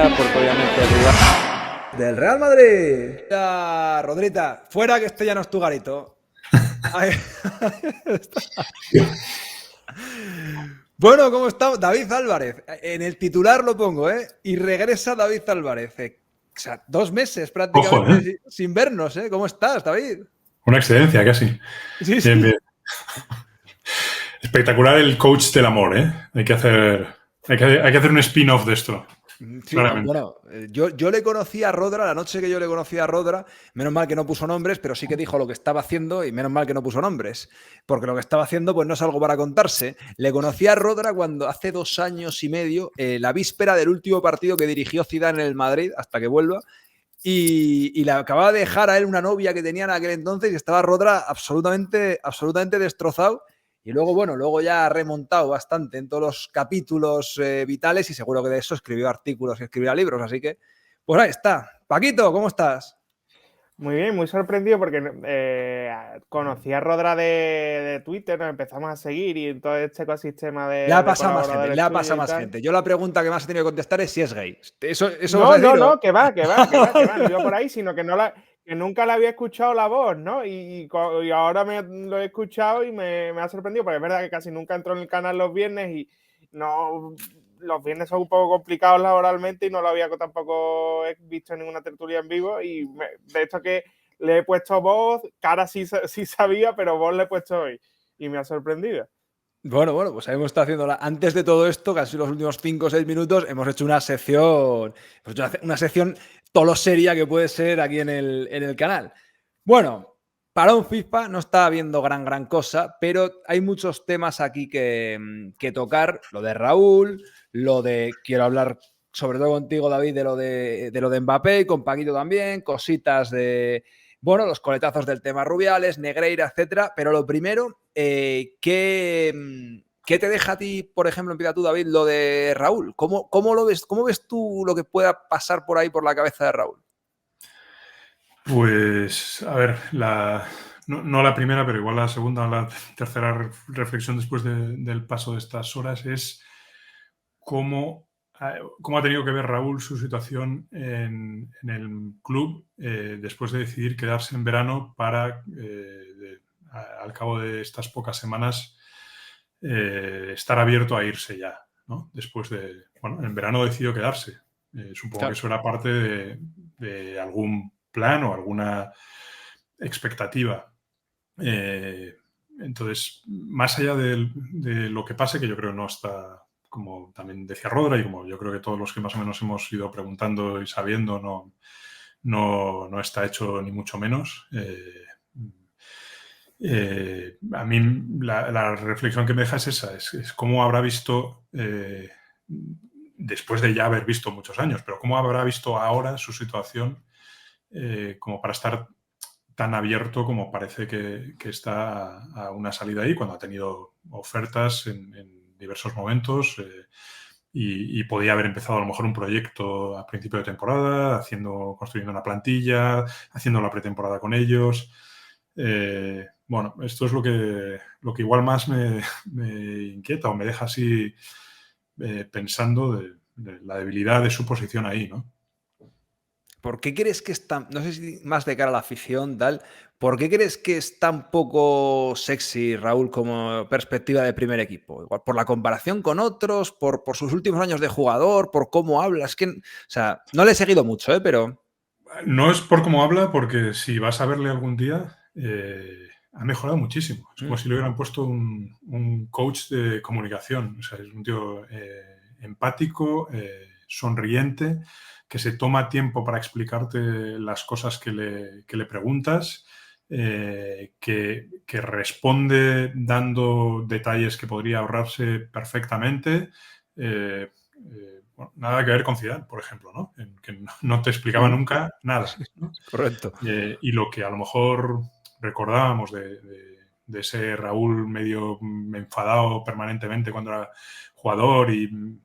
ya, porque obviamente el rival del Real Madrid. Ya, Rodrita, fuera que este ya no es tu garito. Ahí está. Bueno, ¿cómo está David Álvarez? En el titular lo pongo, ¿eh? Y regresa David Álvarez. O sea, 2 meses Ojo, prácticamente sin vernos, ¿eh? ¿Cómo estás, David? una excedencia casi. Sí, Bien, sí. bien. Espectacular el coach del amor, ¿eh? Hay que hacer un spin-off de esto, Sí, claramente. bueno, yo le conocí a Rodra, la noche que yo le conocí a Rodra, menos mal que no puso nombres, pero sí que dijo lo que estaba haciendo y menos mal que no puso nombres, porque lo que estaba haciendo pues no es algo para contarse. Le conocí a Rodra cuando hace 2 años y medio, la víspera del último partido que dirigió Zidane en el Madrid, hasta que vuelva, y le acababa de dejar a él una novia que tenía en aquel entonces y estaba Rodra absolutamente destrozado. Y luego, bueno, luego ya ha remontado bastante en todos los capítulos vitales y seguro que de eso escribió artículos y escribirá libros. Así que, pues ahí está. Paquito, ¿cómo estás? Muy bien, muy sorprendido porque conocí a Rodra de Twitter, nos empezamos a seguir y en todo este ecosistema Le ha de pasado más gente, le colaboradores ha tuyos pasado y más tal. gente. Yo la pregunta que más he tenido que contestar es si es gay. ¿Eso vas a No, decir no, o? no, que va, no iba por ahí, sino que nunca le había escuchado la voz, ¿no? Y ahora lo he escuchado y me ha sorprendido, porque es verdad que casi nunca entro en el canal los viernes y no, los viernes son un poco complicados laboralmente y no lo había tampoco visto en ninguna tertulia en vivo y de hecho que le he puesto voz, cara sí sabía, pero voz le he puesto hoy y me ha sorprendido. Bueno, pues hemos estado haciendo antes de todo esto, casi los últimos 5 o 6 minutos, hemos hecho una sección, toloseria que puede ser aquí en el canal. Bueno, para un FIFA no está habiendo gran cosa, pero hay muchos temas aquí que tocar. Lo de Raúl, quiero hablar sobre todo contigo, David, de lo de Mbappé y con Paquito también, cositas de, bueno, los coletazos del tema Rubiales, Negreira, etcétera. Pero lo primero, ¿qué te deja a ti, por ejemplo, empieza tú, David, lo de Raúl? ¿Cómo lo ves? ¿Cómo ves tú lo que pueda pasar por ahí por la cabeza de Raúl? Pues, a ver, no la primera, pero igual la segunda o la tercera reflexión después del paso de estas horas es cómo ha tenido que ver Raúl su situación en el club después de decidir quedarse en verano para, al cabo de estas pocas semanas, estar abierto a irse ya, ¿no? Bueno, en verano decidió quedarse. Supongo que Claro. eso era parte de algún plan o alguna expectativa. Entonces, más allá de lo que pase, que yo creo no está, como también decía Rodra, y como yo creo que todos los que más o menos hemos ido preguntando y sabiendo, no está hecho ni mucho menos. A mí la reflexión que me deja es esa, es cómo habrá visto, después de ya haber visto muchos años, pero cómo habrá visto ahora su situación como para estar tan abierto como parece que está a una salida ahí, cuando ha tenido ofertas en diversos momentos y podía haber empezado a lo mejor un proyecto a principio de temporada, construyendo una plantilla, haciendo la pretemporada con ellos. Bueno, esto es lo que igual más me inquieta o me deja así pensando de la debilidad de su posición ahí, ¿no? ¿Por qué crees que es tan, no sé si más de cara a la afición, tal, ¿por qué crees que es tan poco sexy Raúl como perspectiva de primer equipo? Igual, por la comparación con otros, por sus últimos años de jugador, por cómo habla. Es que, o sea, no le he seguido mucho, pero No es por cómo habla, porque si vas a verle algún día, ha mejorado muchísimo. Es como si le hubieran puesto un coach de comunicación. O sea, es un tío empático, sonriente, que se toma tiempo para explicarte las cosas que le preguntas, que responde dando detalles que podría ahorrarse perfectamente. Bueno, nada que ver con Zidane, por ejemplo, ¿no? En que no te explicaba nunca nada, ¿no? correcto. Y lo que a lo mejor recordábamos de ese Raúl medio enfadado permanentemente cuando era jugador y,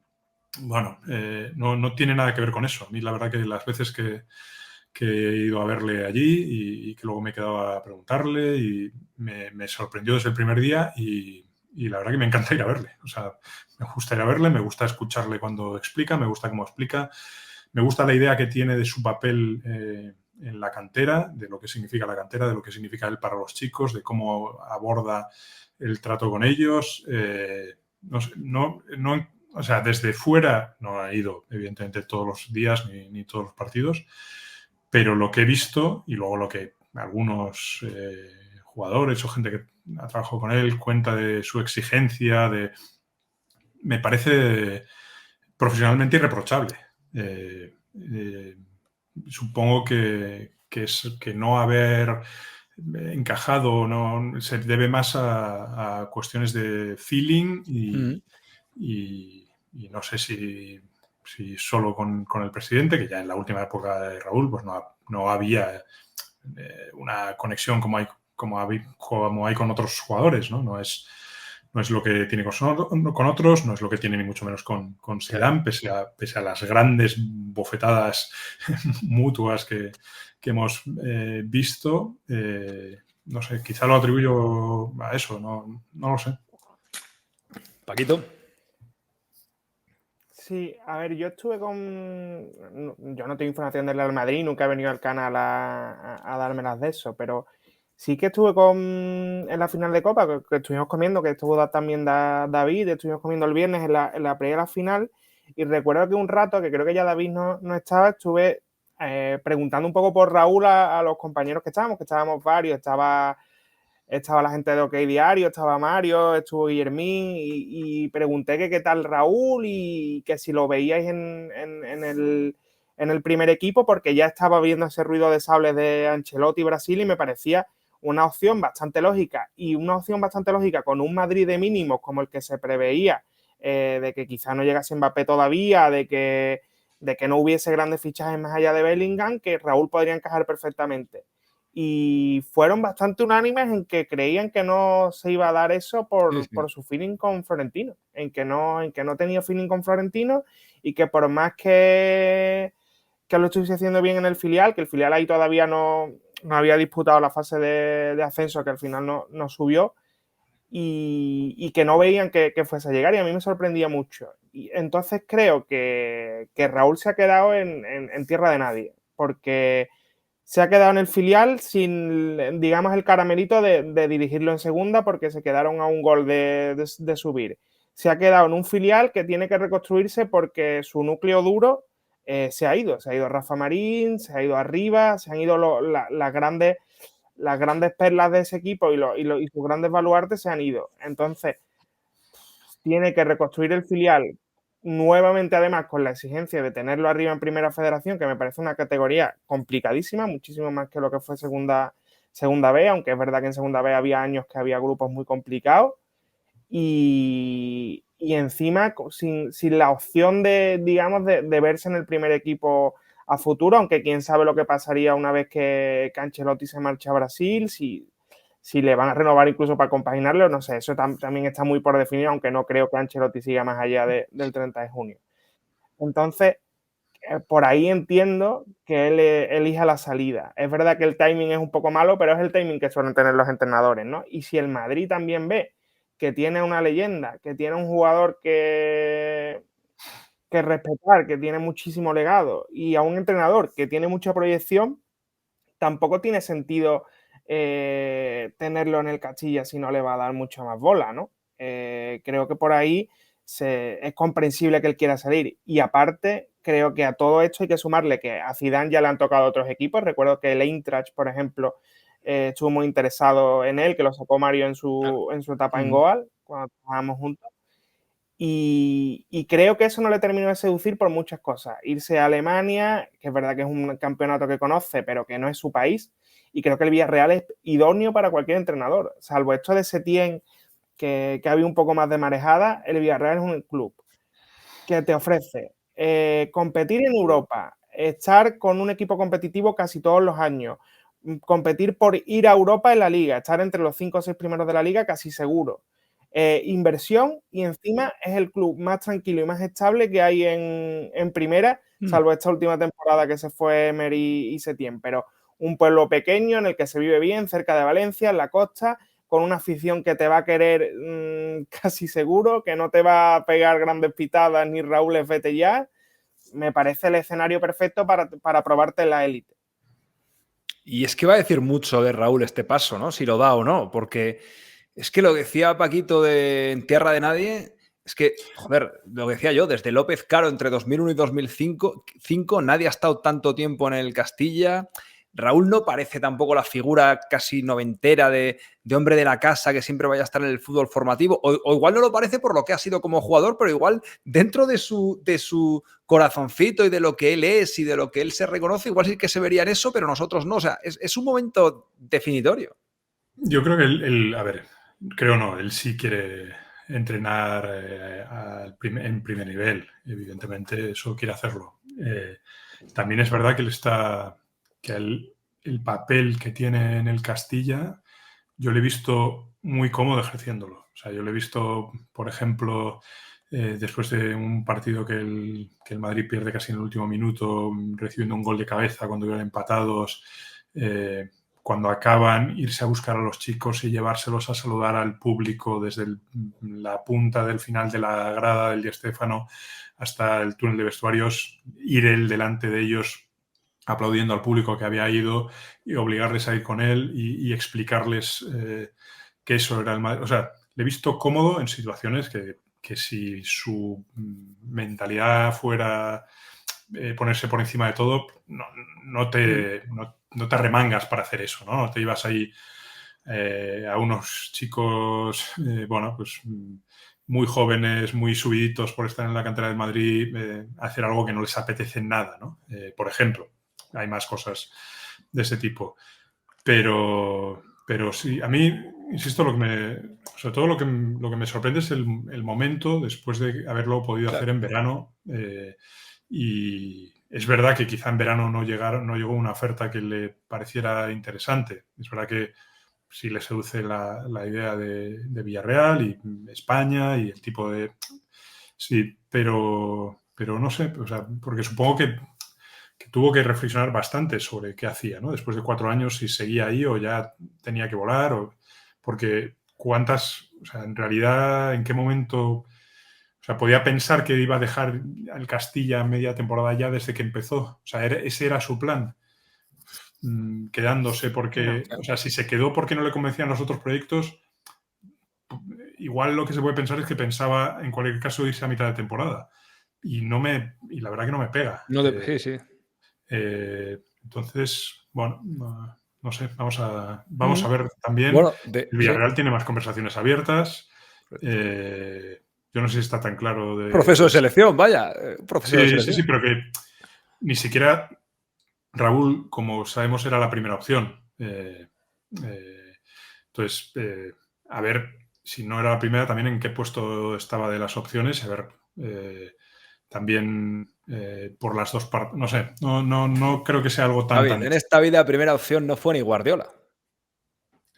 bueno, no tiene nada que ver con eso. A mí la verdad que las veces que he ido a verle allí y que luego me he quedado a preguntarle y me sorprendió desde el primer día y la verdad que me encanta ir a verle. O sea, me gusta ir a verle, me gusta escucharle cuando explica, me gusta cómo explica, Me gusta la idea que tiene de su papel en la cantera, de lo que significa la cantera, de lo que significa él para los chicos, de cómo aborda el trato con ellos. No sé, o sea, desde fuera no he ido, evidentemente, todos los días ni todos los partidos, pero lo que he visto y luego lo que algunos jugadores o gente que ha trabajado con él cuenta de su exigencia, me parece profesionalmente irreprochable. Supongo que no haber encajado se debe más a cuestiones de feeling y no sé si solo con el presidente, que ya en la última época de Raúl pues no había una conexión como hay con otros jugadores, ¿no? No es lo que tiene con otros, no es lo que tiene ni mucho menos con Zidane, pese a las grandes bofetadas mutuas que hemos visto. No sé, quizá lo atribuyo a eso, no lo sé. Paquito. Sí, a ver, yo estuve yo no tengo información del Real Madrid, nunca he venido al canal a dármelas de eso, pero sí que estuve en la final de Copa, que estuvimos comiendo, que estuvo también David, estuvimos comiendo el viernes en la previa de la final, y recuerdo que un rato, que creo que ya David no estaba, estuve preguntando un poco por Raúl a los compañeros que estábamos varios, estaba la gente de OK Diario, estaba Mario, estuvo Guillermín y pregunté que qué tal Raúl y que si lo veíais en el primer equipo, porque ya estaba viendo ese ruido de sables de Ancelotti Brasil y me parecía una opción bastante lógica con un Madrid de mínimos como el que se preveía, de que quizá no llegase Mbappé todavía, de que no hubiese grandes fichajes más allá de Bellingham, que Raúl podría encajar perfectamente. Y fueron bastante unánimes en que creían que no se iba a dar eso por su feeling con Florentino, en que no tenía feeling con Florentino y que por más que lo estuviese haciendo bien en el filial, que el filial ahí todavía no había disputado la fase de ascenso, que al final no subió, y que no veían que fuese a llegar, y a mí me sorprendía mucho. Y entonces creo que Raúl se ha quedado en tierra de nadie, porque se ha quedado en el filial sin, digamos, el caramelito de dirigirlo en segunda, porque se quedaron a un gol de subir. Se ha quedado en un filial que tiene que reconstruirse porque su núcleo duro se ha ido. Se ha ido Rafa Marín, se ha ido Arriba, se han ido las grandes perlas de ese equipo y sus grandes baluartes se han ido. Entonces, tiene que reconstruir el filial nuevamente, además, con la exigencia de tenerlo arriba en Primera Federación, que me parece una categoría complicadísima, muchísimo más que lo que fue Segunda B, aunque es verdad que en Segunda B había años que había grupos muy complicados. Y encima, sin la opción de verse en el primer equipo a futuro, aunque quién sabe lo que pasaría una vez que Ancelotti se marcha a Brasil, si le van a renovar incluso para compaginarlo, no sé, eso también está muy por definir, aunque no creo que Ancelotti siga más allá del 30 de junio. Entonces, por ahí entiendo que él elija la salida. Es verdad que el timing es un poco malo, pero es el timing que suelen tener los entrenadores, ¿no? Y si el Madrid también ve que tiene una leyenda, que tiene un jugador que respetar, que tiene muchísimo legado, y a un entrenador que tiene mucha proyección, tampoco tiene sentido tenerlo en el Castilla si no le va a dar mucha más bola, ¿no? Creo que por ahí es comprensible que él quiera salir. Y aparte, creo que a todo esto hay que sumarle que a Zidane ya le han tocado otros equipos. Recuerdo que el Eintracht, por ejemplo, estuvo muy interesado en él, que lo sacó Mario en su etapa en Goal, cuando trabajábamos juntos. Y creo que eso no le terminó de seducir por muchas cosas. Irse a Alemania, que es verdad que es un campeonato que conoce, pero que no es su país. Y creo que el Villarreal es idóneo para cualquier entrenador. Salvo esto de Setién, que había un poco más de marejada, el Villarreal es un club que te ofrece competir en Europa, estar con un equipo competitivo casi todos los años, competir por ir a Europa en la Liga, estar entre los 5 o 6 primeros de la Liga casi seguro. Inversión, y encima es el club más tranquilo y más estable que hay en primera, salvo esta última temporada que se fue Emery y Setién, pero un pueblo pequeño en el que se vive bien, cerca de Valencia, en la costa, con una afición que te va a querer casi seguro, que no te va a pegar grandes pitadas ni Raúl vete ya, me parece el escenario perfecto para probarte en la élite. Y es que va a decir mucho de Raúl este paso, ¿no? Si lo da o no, porque es que lo que decía Paquito de En tierra de nadie, es que, joder, lo que decía yo, desde López Caro entre 2001 y 2005, nadie ha estado tanto tiempo en el Castilla. Raúl no parece tampoco la figura casi noventera de hombre de la casa que siempre vaya a estar en el fútbol formativo. O igual no lo parece por lo que ha sido como jugador, pero igual dentro de su corazoncito y de lo que él es y de lo que él se reconoce, igual sí que se vería en eso, pero nosotros no. O sea, es un momento definitorio. Yo creo que a ver, creo no, él sí quiere entrenar en primer nivel, evidentemente eso quiere hacerlo. También es verdad que el papel que tiene en el Castilla, yo le he visto muy cómodo ejerciéndolo. O sea, yo le he visto, por ejemplo, después de un partido que el Madrid pierde casi en el último minuto, recibiendo un gol de cabeza cuando iban empatados, cuando acaban, irse a buscar a los chicos y llevárselos a saludar al público desde la punta del final de la grada del Di Stéfano hasta el túnel de vestuarios, ir él delante de ellos aplaudiendo al público que había ido y obligarles a ir con él y explicarles que eso era el Madrid. O sea, le he visto cómodo en situaciones que si su mentalidad fuera ponerse por encima de todo, no te arremangas para hacer eso, ¿no? No te ibas ahí a unos chicos, bueno, pues muy jóvenes, muy subiditos por estar en la cantera del Madrid, hacer algo que no les apetece nada, ¿no? Por ejemplo, hay más cosas de ese tipo. Pero sí, a mí, insisto, sobre todo lo que me sorprende es el momento después de haberlo podido hacer en verano. Y es verdad que quizá en verano no llegó una oferta que le pareciera interesante. Es verdad que sí le seduce la idea de Villarreal y España y el tipo de... Sí, pero no sé, o sea, porque supongo que tuvo que reflexionar bastante sobre qué hacía, ¿no? Después de 4 años, si seguía ahí o ya tenía que volar, porque o sea, en realidad, ¿en qué momento? O sea, podía pensar que iba a dejar el Castilla media temporada ya desde que empezó. O sea, ese era su plan. Quedándose porque... O sea, si se quedó porque no le convencían los otros proyectos, igual lo que se puede pensar es que pensaba, en cualquier caso, irse a mitad de temporada. Y la verdad que no me pega. Sí, sí. Entonces, bueno, no sé, vamos a ver también. Bueno, el Villarreal tiene más conversaciones abiertas. Yo no sé si está tan claro proceso de selección, vaya. Proceso de selección. Sí, pero que ni siquiera Raúl, como sabemos, era la primera opción. Entonces, a ver si no era la primera, también en qué puesto estaba de las opciones. A ver, también por las dos partes. No sé, no creo que sea algo tan... En esta vida, primera opción no fue ni Guardiola.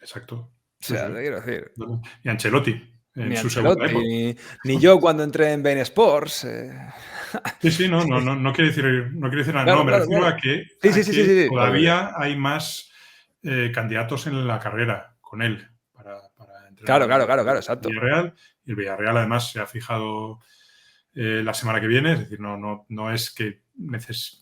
Exacto. O sea, te quiero decir. Y Ancelotti. Ni Ancelotti, ni yo cuando entré en Bein Sports. Sí, no quiere decir nada. Claro, no, me refiero a que, todavía hay más candidatos en la carrera con él para entrenar. Claro, exacto. Villarreal, y el Villarreal además se ha fijado la semana que viene, es decir, no es que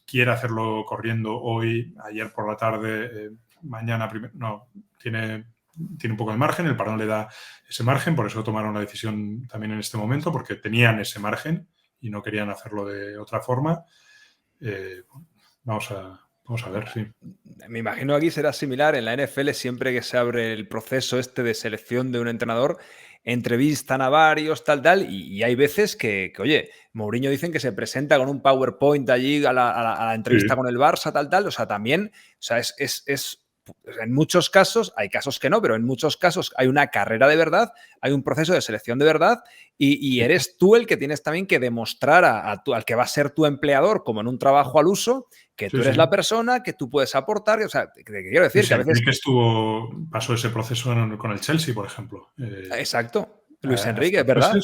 quiera hacerlo corriendo hoy, ayer por la tarde, mañana, no, tiene un poco de margen, el parón le da ese margen, por eso tomaron la decisión también en este momento, porque tenían ese margen y no querían hacerlo de otra forma. Vamos a ver, sí. Me imagino que aquí será similar. En la NFL, siempre que se abre el proceso de selección de un entrenador, entrevistan a varios, tal, y hay veces que, oye, Mourinho dicen que se presenta con un PowerPoint allí a la entrevista con el Barça, tal, o sea, también, o sea, en muchos casos, hay casos que no, pero en muchos casos hay una carrera de verdad, hay un proceso de selección de verdad y eres tú el que tienes también que demostrar al que va a ser tu empleador, como en un trabajo al uso, que tú eres la persona, que tú puedes aportar. O sea, quiero decir que a veces... pasó ese proceso con el Chelsea, por ejemplo. Exacto. Luis Enrique, ¿verdad?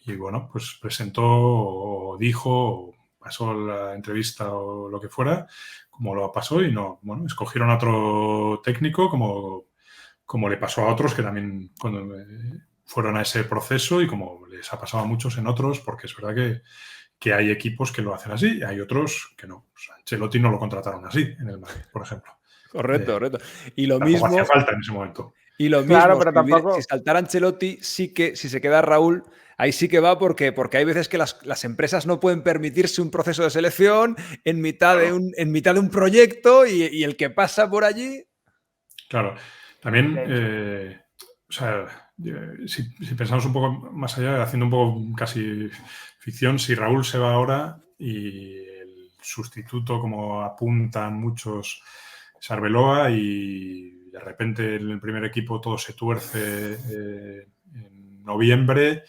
Y bueno, pues presentó o dijo, o pasó la entrevista o lo que fuera, como lo pasó y no, bueno, escogieron a otro técnico como le pasó a otros que también cuando fueron a ese proceso y como les ha pasado a muchos en otros, porque es verdad que hay equipos que lo hacen así y hay otros que no. O sea, Ancelotti no lo contrataron así en el Madrid, por ejemplo. Correcto, correcto. Y lo Tampoco hacía mismo, falta en ese momento. Claro, pero si tampoco. saltara Ancelotti, sí que, si se queda Raúl, ahí sí que va porque hay veces que las empresas no pueden permitirse un proceso de selección en mitad, Claro. en mitad de un proyecto y el que pasa por allí. Claro. También, De o sea, si pensamos un poco más allá, haciendo un poco casi ficción, si Raúl se va ahora y el sustituto, como apuntan muchos, es Arbeloa, y de repente en el primer equipo todo se tuerce en noviembre,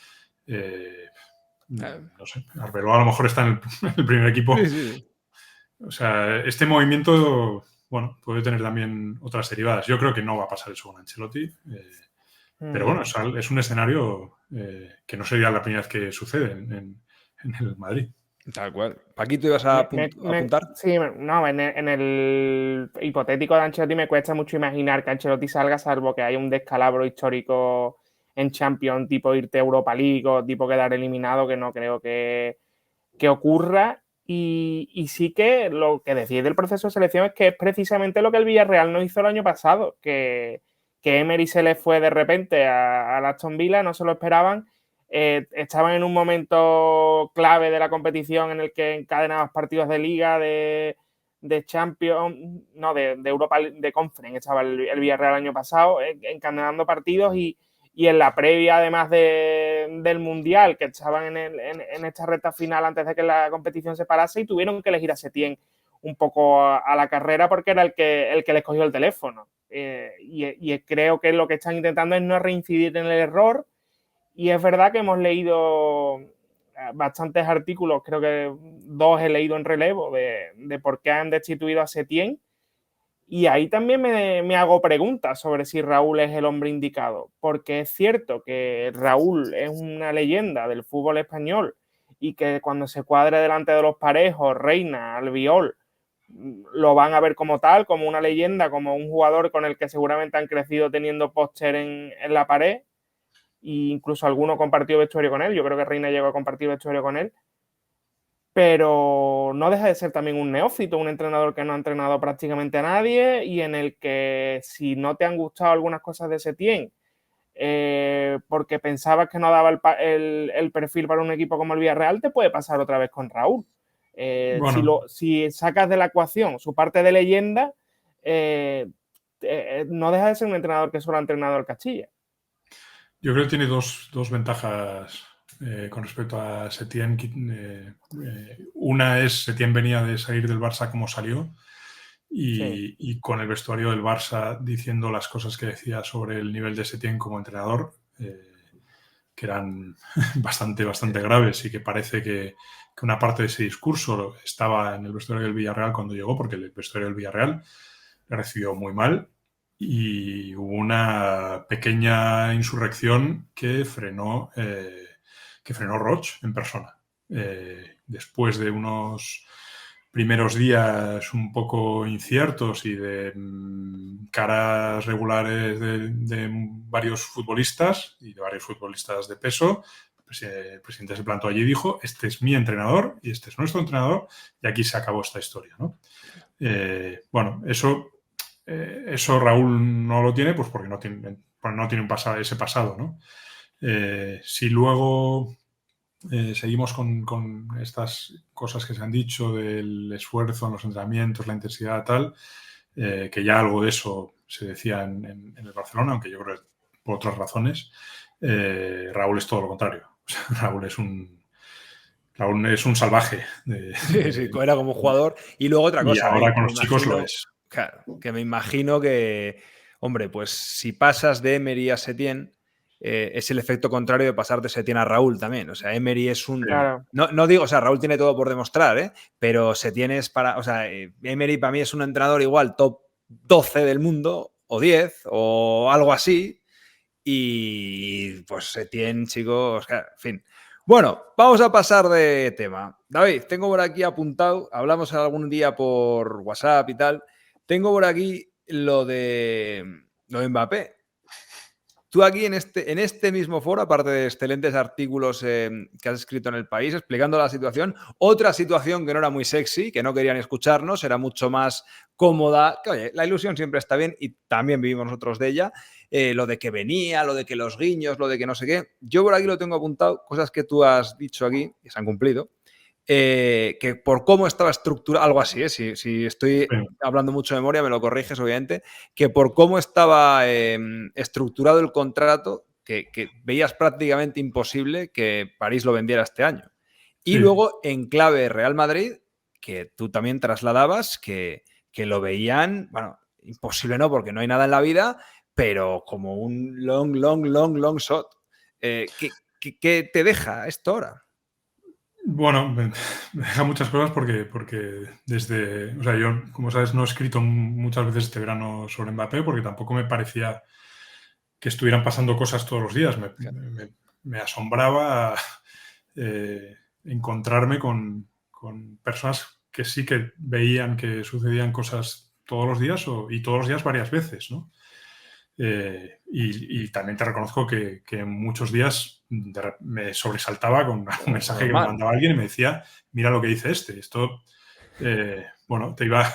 no sé, Arbeloa a lo mejor está en el primer equipo. Sí, sí. O sea, este movimiento, bueno, puede tener también otras derivadas. Yo creo que no va a pasar eso con Ancelotti. Pero bueno, es un escenario que no sería la primera vez que sucede en el Madrid. Tal cual. Paquito, ¿ibas a apuntar? Sí, no, en el hipotético de Ancelotti me cuesta mucho imaginar que Ancelotti salga, salvo que haya un descalabro histórico en Champions, tipo irte a Europa League o tipo quedar eliminado, que no creo que ocurra. Y sí que lo que decide el proceso de selección es que es precisamente lo que el Villarreal no hizo el año pasado, que Emery se le fue de repente al Aston Villa, no se lo esperaban. Estaban en un momento clave de la competición en el que encadenaban partidos de Liga, de Champions, no, de Europa, de Conference, estaba el Villarreal el año pasado, encadenando partidos y en la previa, además del Mundial, que estaban en esta recta final antes de que la competición se parase y tuvieron que elegir a Setién un poco a la carrera porque era el que les cogió el teléfono. Y creo que lo que están intentando es no reincidir en el error. Y es verdad que hemos leído bastantes artículos, creo que 2 he leído en relevo, de por qué han destituido a Setién. Y ahí también me hago preguntas sobre si Raúl es el hombre indicado, porque es cierto que Raúl es una leyenda del fútbol español y que cuando se cuadre delante de los Parejos, Reina, Albiol, lo van a ver como tal, como una leyenda, como un jugador con el que seguramente han crecido teniendo póster en la pared, e incluso alguno compartió vestuario con él. Yo creo que Reina llegó a compartir vestuario con él. Pero no deja de ser también un neófito, un entrenador que no ha entrenado prácticamente a nadie y en el que si no te han gustado algunas cosas de Setién, porque pensabas que no daba el perfil para un equipo como el Villarreal, te puede pasar otra vez con Raúl. Bueno. Si sacas de la ecuación su parte de leyenda, no deja de ser un entrenador que solo ha entrenado al Castilla. Yo creo que tiene dos ventajas con respecto a Setién. Una es Setién venía de salir del Barça como salió y con el vestuario del Barça diciendo las cosas que decía sobre el nivel de Setién como entrenador, que eran bastante graves y que parece que una parte de ese discurso estaba en el vestuario del Villarreal cuando llegó, porque el vestuario del Villarreal le recibió muy mal. Y hubo una pequeña insurrección que frenó Roch en persona. Después de unos primeros días un poco inciertos y de caras regulares de varios futbolistas y de varios futbolistas de peso, el presidente se plantó allí y dijo: este es mi entrenador y este es nuestro entrenador y aquí se acabó esta historia, ¿no? Bueno, eso Raúl no lo tiene, pues porque no tiene ese pasado, ¿no? Si luego seguimos con estas cosas que se han dicho del esfuerzo en los entrenamientos, la intensidad tal, que ya algo de eso se decía en el Barcelona, aunque yo creo que por otras razones, Raúl es todo lo contrario. O sea, Raúl es un salvaje. Sí, era como jugador. Y luego otra cosa, y ahora David, con los chicos lo es. Claro, que me imagino que, hombre, pues si pasas de Emery a Setién, es el efecto contrario de pasar de Setién a Raúl también. O sea, Emery es un... Claro. No digo, o sea, Raúl tiene todo por demostrar, pero Setién es para... O sea, Emery para mí es un entrenador igual top 12 del mundo, o 10, o algo así. Y pues Setién, chicos, en fin. Bueno, vamos a pasar de tema. David, tengo por aquí apuntado, hablamos algún día por WhatsApp y tal, tengo por aquí lo de Mbappé. Tú aquí en este mismo foro, aparte de excelentes artículos que has escrito en El País explicando la situación, otra situación que no era muy sexy, que no querían escucharnos, era mucho más cómoda, que oye, la ilusión siempre está bien y también vivimos nosotros de ella, lo de que venía, lo de que los guiños, lo de que no sé qué. Yo por aquí lo tengo apuntado, cosas que tú has dicho aquí y se han cumplido. Que por cómo estaba estructurado, algo así, si estoy hablando mucho de memoria, me lo corriges, obviamente, que por cómo estaba estructurado el contrato, que veías prácticamente imposible que París lo vendiera este año. Y luego, en clave Real Madrid, que tú también trasladabas, que lo veían, bueno, imposible no, porque no hay nada en la vida, pero como un long shot. ¿Qué te deja esto ahora? Bueno, me deja muchas cosas porque desde... O sea, yo, como sabes, no he escrito muchas veces este verano sobre Mbappé porque tampoco me parecía que estuvieran pasando cosas todos los días. Me asombraba encontrarme con personas que sí que veían que sucedían cosas todos los días y todos los días varias veces, ¿no? Y también te reconozco que muchos días me sobresaltaba con un mensaje que me mandaba alguien y me decía, mira lo que dice este. Esto, bueno, te iba...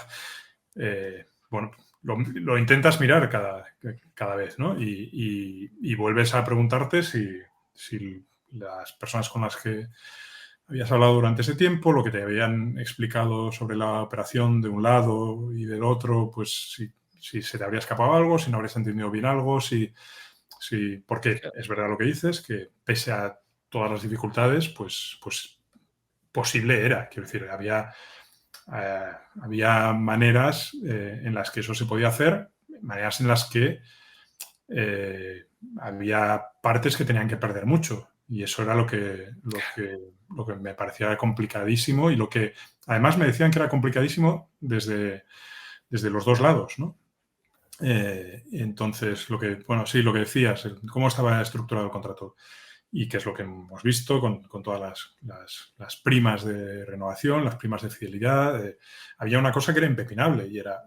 bueno, lo intentas mirar cada vez, ¿no? Y vuelves a preguntarte si las personas con las que habías hablado durante ese tiempo, lo que te habían explicado sobre la operación de un lado y del otro, pues si se te habría escapado algo, si no habrías entendido bien algo, porque es verdad lo que dices, que pese a todas las dificultades, pues posible era. Quiero decir, había maneras en las que eso se podía hacer, maneras en las que había partes que tenían que perder mucho. Y eso era lo que me parecía complicadísimo y lo que además me decían que era complicadísimo desde los dos lados, ¿no? Entonces, lo que decías, cómo estaba estructurado el contrato y qué es lo que hemos visto con todas las primas de renovación, las primas de fidelidad. Había una cosa que era impepinable y era,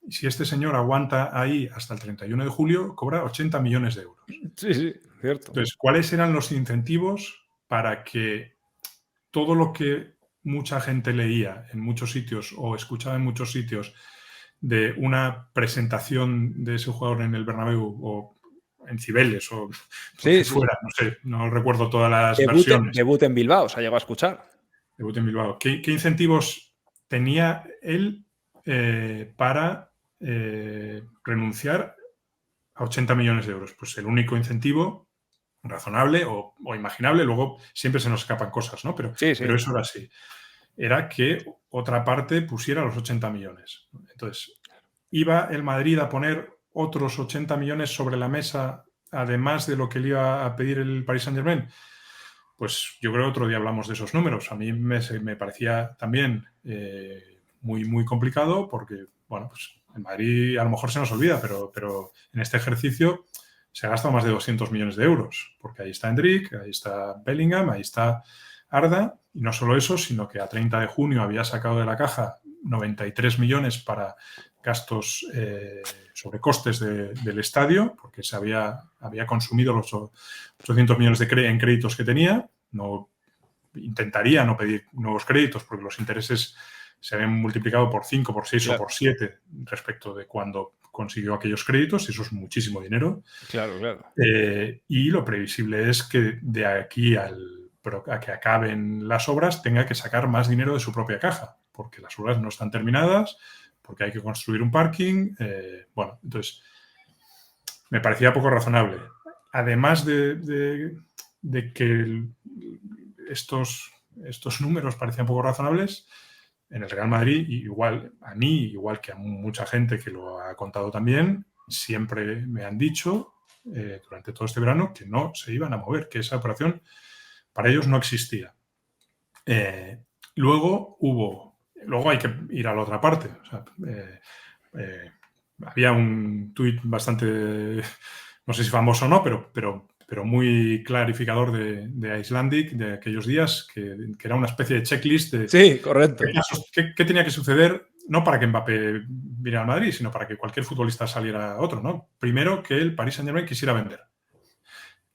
si este señor aguanta ahí hasta el 31 de julio, cobra 80 millones de euros. Sí, cierto. Entonces, ¿cuáles eran los incentivos para que todo lo que mucha gente leía en muchos sitios o escuchaba en muchos sitios de una presentación de ese jugador en el Bernabéu o en Cibeles o que fuera, no sé, no recuerdo todas las versiones. Debut en Bilbao, se ha llegado a escuchar. Debut en Bilbao. ¿Qué incentivos tenía él para renunciar a 80 millones de euros? Pues el único incentivo razonable o imaginable, luego siempre se nos escapan cosas, ¿no? Pero eso era así. Era que otra parte pusiera los 80 millones. Entonces, ¿iba el Madrid a poner otros 80 millones sobre la mesa, además de lo que le iba a pedir el Paris Saint-Germain? Pues yo creo que otro día hablamos de esos números. A mí me parecía también muy, muy complicado porque, bueno, pues en Madrid a lo mejor se nos olvida, pero en este ejercicio se ha gastado más de 200 millones de euros, porque ahí está Endrick, ahí está Bellingham, ahí está Arda, y no solo eso, sino que a 30 de junio había sacado de la caja 93 millones para gastos sobre costes del estadio, porque se había consumido los 800 millones en créditos que tenía. Intentaría no pedir nuevos créditos porque los intereses se habían multiplicado por 5, por 6 o por 7 respecto de cuando consiguió aquellos créditos, y eso es muchísimo dinero. Claro. Y lo previsible es que de aquí a que acaben las obras tenga que sacar más dinero de su propia caja, porque las obras no están terminadas, porque hay que construir un parking. Bueno, entonces me parecía poco razonable. Además de que estos números parecían poco razonables, en el Real Madrid, igual a mí, igual que a mucha gente que lo ha contado también, siempre me han dicho durante todo este verano que no se iban a mover, que esa operación para ellos no existía. Luego hay que ir a la otra parte. O sea, había un tuit bastante, no sé si famoso o no, pero muy clarificador de Icelandic de aquellos días, que era una especie de checklist de sí, correcto. ¿Qué tenía que suceder, no para que Mbappé viniera al Madrid, sino para que cualquier futbolista saliera a otro, ¿no? Primero, que el Paris Saint-Germain quisiera vender.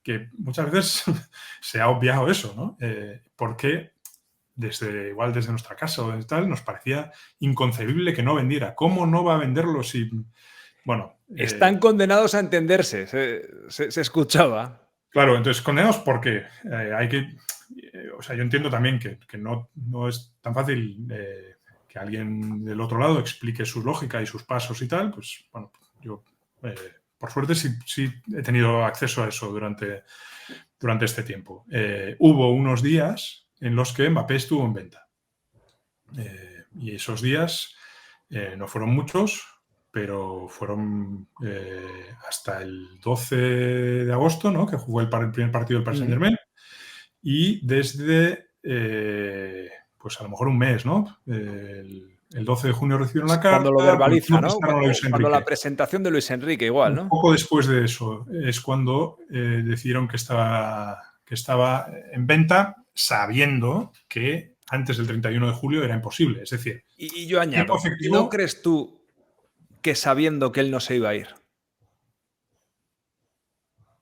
que muchas veces se ha obviado eso, ¿no? Porque igual desde nuestra casa o desde tal, nos parecía inconcebible que no vendiera. ¿Cómo no va a venderlo si...? Bueno... Están condenados a entenderse, se escuchaba. Claro, entonces, condenados porque hay que... o sea, yo entiendo también que no es tan fácil que alguien del otro lado explique su lógica y sus pasos y tal. Pues, bueno, yo, por suerte, sí he tenido acceso a eso durante este tiempo. Hubo unos días en los que Mbappé estuvo en venta. Y esos días no fueron muchos, pero fueron hasta el 12 de agosto, ¿no? Que jugó el primer partido del Paris Saint-Germain. Y desde, pues a lo mejor un mes, ¿no? El 12 de junio recibieron la carta. Cuando lo verbaliza, ¿no? Cuando la presentación de Luis Enrique, igual, ¿no? Un poco después de eso es cuando decidieron que estaba en venta, sabiendo que antes del 31 de julio era imposible. Es decir, y yo añado, ¿no crees tú que sabiendo que él no se iba a ir?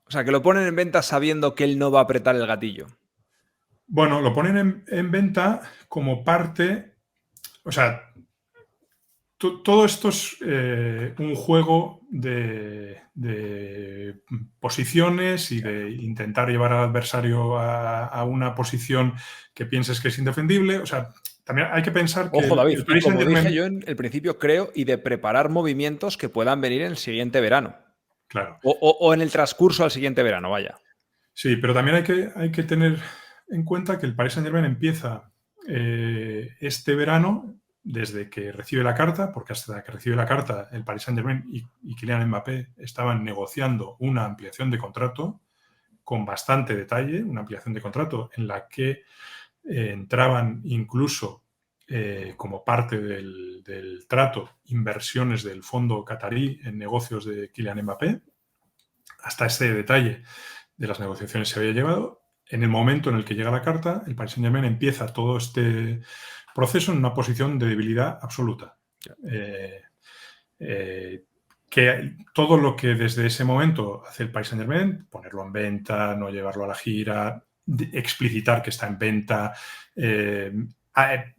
O sea, que lo ponen en venta sabiendo que él no va a apretar el gatillo. Bueno, lo ponen en venta como parte... O sea, todo esto es un juego de posiciones y de intentar llevar al adversario a una posición que pienses que es indefendible. O sea, también hay que pensar que... Ojo, David, y como dije yo en el principio, creo, y de preparar movimientos que puedan venir en el siguiente verano. Claro. O en el transcurso al siguiente verano, vaya. Sí, pero también hay que tener en cuenta que el Paris Saint-Germain empieza este verano, desde que recibe la carta, porque hasta que recibe la carta el Paris Saint-Germain y Kylian Mbappé estaban negociando una ampliación de contrato con bastante detalle, una ampliación de contrato en la que entraban incluso como parte del trato inversiones del fondo catarí en negocios de Kylian Mbappé. Hasta ese detalle de las negociaciones se había llevado. En el momento en el que llega la carta, el Paris Saint-Germain empieza todo este proceso en una posición de debilidad absoluta. Que todo lo que desde ese momento hace el Paris Saint-Germain, ponerlo en venta, no llevarlo a la gira, explicitar que está en venta,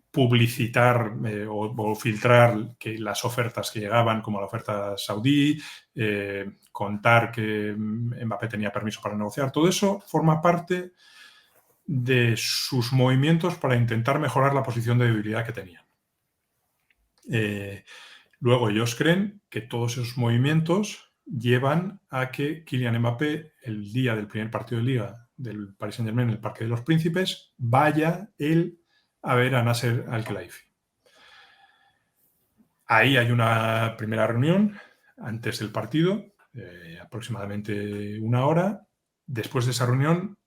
publicitar o filtrar que las ofertas que llegaban, como la oferta saudí, contar que Mbappé tenía permiso para negociar, todo eso forma parte de sus movimientos para intentar mejorar la posición de debilidad que tenían. Luego ellos creen que todos esos movimientos llevan a que Kylian Mbappé, el día del primer partido de Liga del Paris Saint-Germain en el Parque de los Príncipes, vaya él a ver a Nasser Al-Khelaifi. Ahí hay una primera reunión antes del partido, aproximadamente una hora. Después de esa reunión,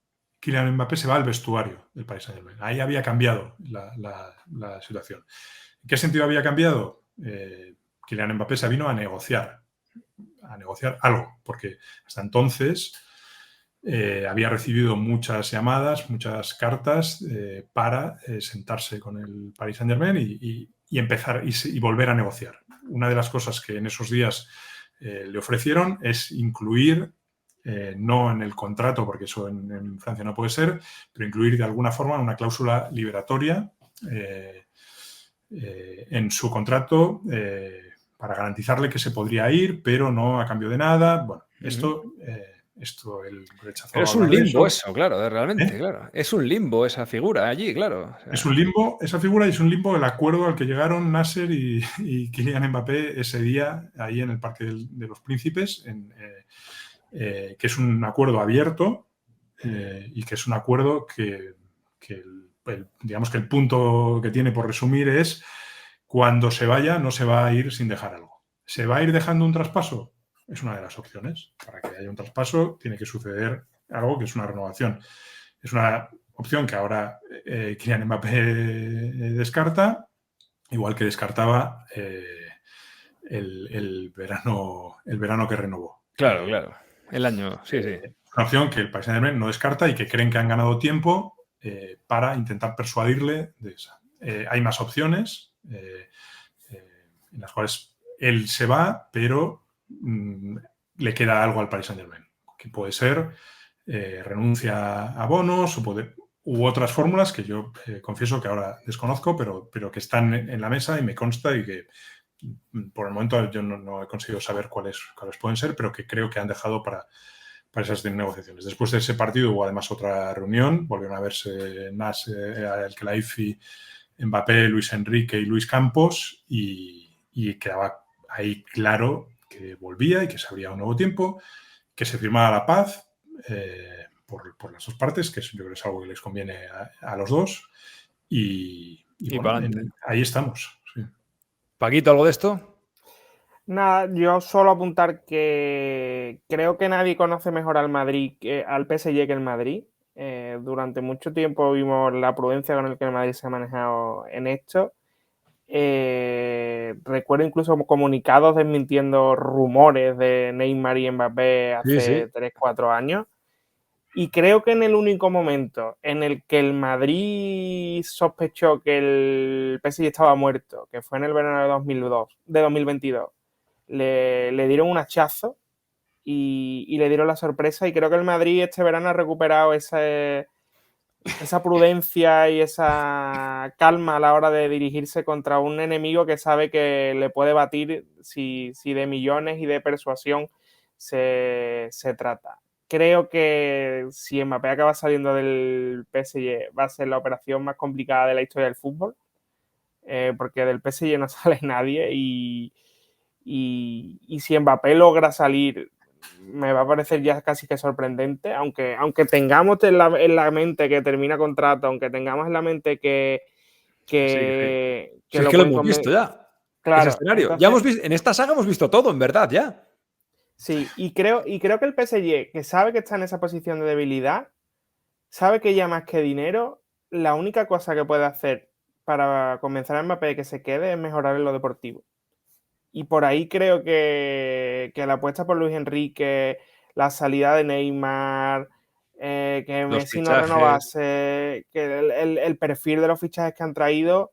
Kylian Mbappé se va al vestuario del Paris Saint-Germain. Ahí había cambiado la situación. ¿En qué sentido había cambiado? Kylian Mbappé se vino a negociar algo, porque hasta entonces había recibido muchas llamadas, muchas cartas para sentarse con el Paris Saint-Germain y empezar y volver a negociar. Una de las cosas que en esos días le ofrecieron es incluir, no en el contrato, porque eso en Francia no puede ser, pero incluir de alguna forma una cláusula liberatoria en su contrato para garantizarle que se podría ir, pero no a cambio de nada. Bueno, esto él rechazó. Pero es un limbo eso, claro, realmente, claro. Es un limbo esa figura allí, claro. O sea, es un limbo esa figura y es un limbo el acuerdo al que llegaron Nasser y Kylian Mbappé ese día ahí en el Parque de los Príncipes, que es un acuerdo abierto y que es un acuerdo que digamos que el punto que tiene por resumir es: cuando se vaya no se va a ir sin dejar algo. ¿Se va a ir dejando un traspaso? Es una de las opciones. Para que haya un traspaso tiene que suceder algo que es una renovación. Es una opción que ahora Kylian Mbappé descarta, igual que descartaba el verano que renovó. Claro, claro. El año, sí, sí. Es una opción que el Paris Saint-Germain no descarta y que creen que han ganado tiempo para intentar persuadirle de esa. Hay más opciones en las cuales él se va, pero le queda algo al Paris Saint-Germain, que puede ser renuncia a bonos u otras fórmulas que yo confieso que ahora desconozco, pero que están en la mesa y me consta y que por el momento yo no he conseguido saber cuáles pueden ser, pero que creo que han dejado para esas negociaciones. Después de ese partido hubo además otra reunión, volvieron a verse Nas, El Khelaifi, Mbappé, Luis Enrique y Luis Campos y quedaba ahí claro que volvía y que se abría un nuevo tiempo, que se firmaba la paz por las dos partes, que yo creo que es algo que les conviene a los dos y bueno, ahí estamos. Sí. Paquito, ¿algo de esto? Nada, yo solo apuntar que creo que nadie conoce mejor al PSG que el Madrid. Durante mucho tiempo vimos la prudencia con la que el Madrid se ha manejado en esto. Recuerdo incluso comunicados desmintiendo rumores de Neymar y Mbappé hace 3-4 años. Y creo que en el único momento en el que el Madrid sospechó que el PSG estaba muerto, que fue en el verano de 2022, le dieron un hachazo y le dieron la sorpresa. Y creo que el Madrid este verano ha recuperado esa prudencia y esa calma a la hora de dirigirse contra un enemigo que sabe que le puede batir si de millones y de persuasión se trata. Creo que si Mbappé acaba saliendo del PSG va a ser la operación más complicada de la historia del fútbol, porque del PSG no sale nadie y si Mbappé logra salir me va a parecer ya casi que sorprendente, aunque tengamos en la mente que termina contrato, aunque tengamos en la mente que lo hemos visto ya. Claro, ese escenario. Entonces, ya hemos visto, en esta saga hemos visto todo, en verdad, ya. Sí, y creo que el PSG, que sabe que está en esa posición de debilidad, sabe que ya más que dinero, la única cosa que puede hacer para convencer a Mbappé de que se quede es mejorar en lo deportivo. Y por ahí creo que la apuesta por Luis Enrique, la salida de Neymar, que Messi no renovase, que el perfil de los fichajes que han traído,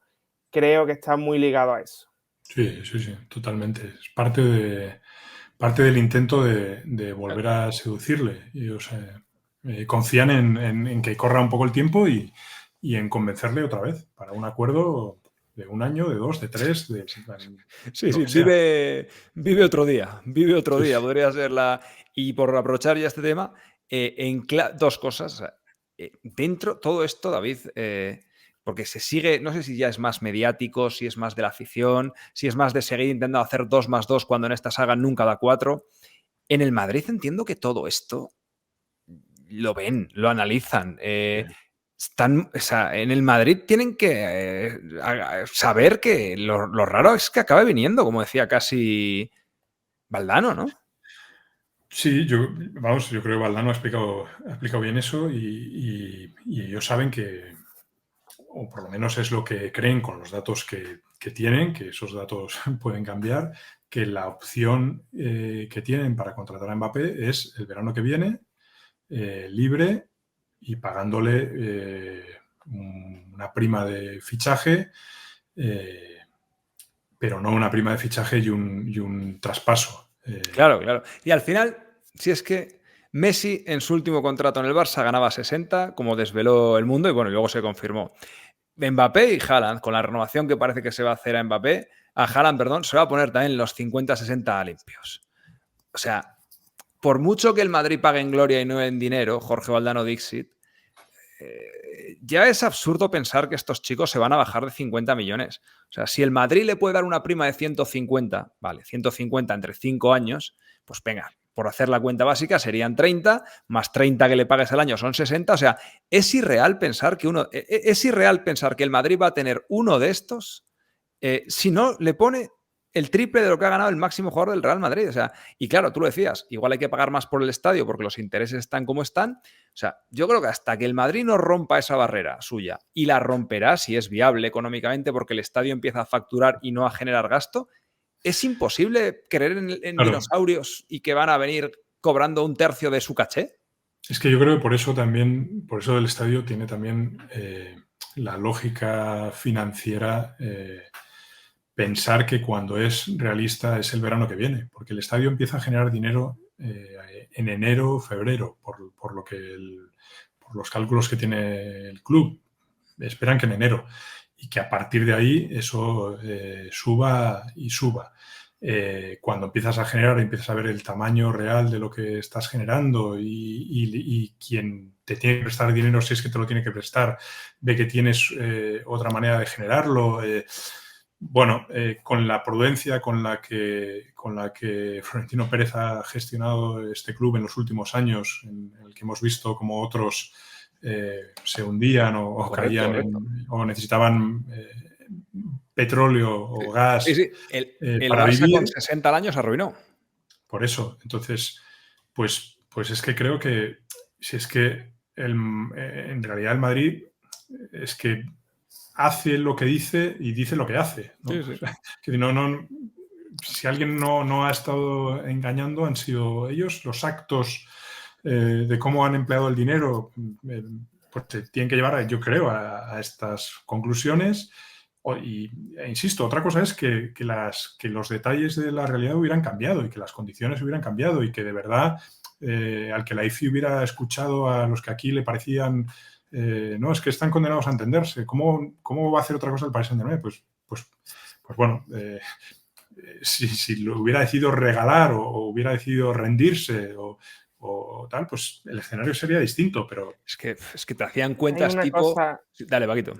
creo que está muy ligado a eso. Sí, totalmente. Es parte del intento de volver a seducirle. Y, o sea, confían en que corra un poco el tiempo y en convencerle otra vez para un acuerdo de 1 año, de 2, de 3. Vive otro día. Podría ser la... Y por aprovechar ya este tema, dos cosas. O sea, dentro todo esto, David, porque se sigue, no sé si ya es más mediático, si es más de la afición, si es más de seguir intentando hacer 2 más 2 cuando en esta saga nunca da 4. En el Madrid entiendo que todo esto lo ven, lo analizan. O sea, en el Madrid tienen que saber que lo raro es que acabe viniendo, como decía casi Valdano, ¿no? Sí, yo creo que Valdano ha explicado bien eso y ellos saben que, o por lo menos es lo que creen con los datos que tienen, que esos datos pueden cambiar, que la opción que tienen para contratar a Mbappé es el verano que viene, libre y pagándole una prima de fichaje, pero no una prima de fichaje y un traspaso. Claro. Y al final, si es que Messi en su último contrato en el Barça ganaba 60, como desveló El Mundo, y bueno, luego se confirmó. Mbappé y Haaland, con la renovación que parece que se va a hacer a Haaland, se va a poner también los 50-60 limpios. O sea, por mucho que el Madrid pague en gloria y no en dinero, Jorge Valdano Dixit, ya es absurdo pensar que estos chicos se van a bajar de 50 millones. O sea, si el Madrid le puede dar una prima de 150, vale, 150 entre 5 años, pues venga, por hacer la cuenta básica serían 30, más 30 que le pagues al año son 60. O sea, es irreal pensar que el Madrid va a tener uno de estos si no le pone el triple de lo que ha ganado el máximo jugador del Real Madrid. O sea, y claro, tú lo decías, igual hay que pagar más por el estadio porque los intereses están como están. O sea, yo creo que hasta que el Madrid no rompa esa barrera suya, y la romperá si es viable económicamente porque el estadio empieza a facturar y no a generar gasto, es imposible creer en Claro. dinosaurios y que van a venir cobrando 1/3 de su caché. Es que yo creo que por eso el estadio tiene también la lógica financiera, pensar que cuando es realista es el verano que viene, porque el estadio empieza a generar dinero en enero, febrero, por los cálculos que tiene el club. Esperan que en enero y que a partir de ahí eso suba y suba. Cuando empiezas a generar, empiezas a ver el tamaño real de lo que estás generando y quien te tiene que prestar dinero, si es que te lo tiene que prestar, ve que tienes otra manera de generarlo. Con la prudencia con la que Florentino Pérez ha gestionado este club en los últimos años, en el que hemos visto como otros se hundían o caían o necesitaban petróleo o gas. Sí. El para Barça vivir. con 60 años arruinó. Por eso. Entonces, pues es que creo que si es que en realidad el Madrid es que hace lo que dice y dice lo que hace, ¿no? Sí. O sea, que si alguien no ha estado engañando, han sido ellos. Los actos de cómo han empleado el dinero pues te tienen que llevar, yo creo, a estas conclusiones. E insisto, otra cosa es que los detalles de la realidad hubieran cambiado y que las condiciones hubieran cambiado y que de verdad al que la IFI hubiera escuchado a los que aquí le parecían no, es que están condenados a entenderse. ¿Cómo va a hacer otra cosa el Paris Saint-Germain? Pues bueno, si lo hubiera decidido regalar o hubiera decidido rendirse o tal, pues el escenario sería distinto, pero... Es que te hacían cuentas tipo... Cosa... Dale, Paquito.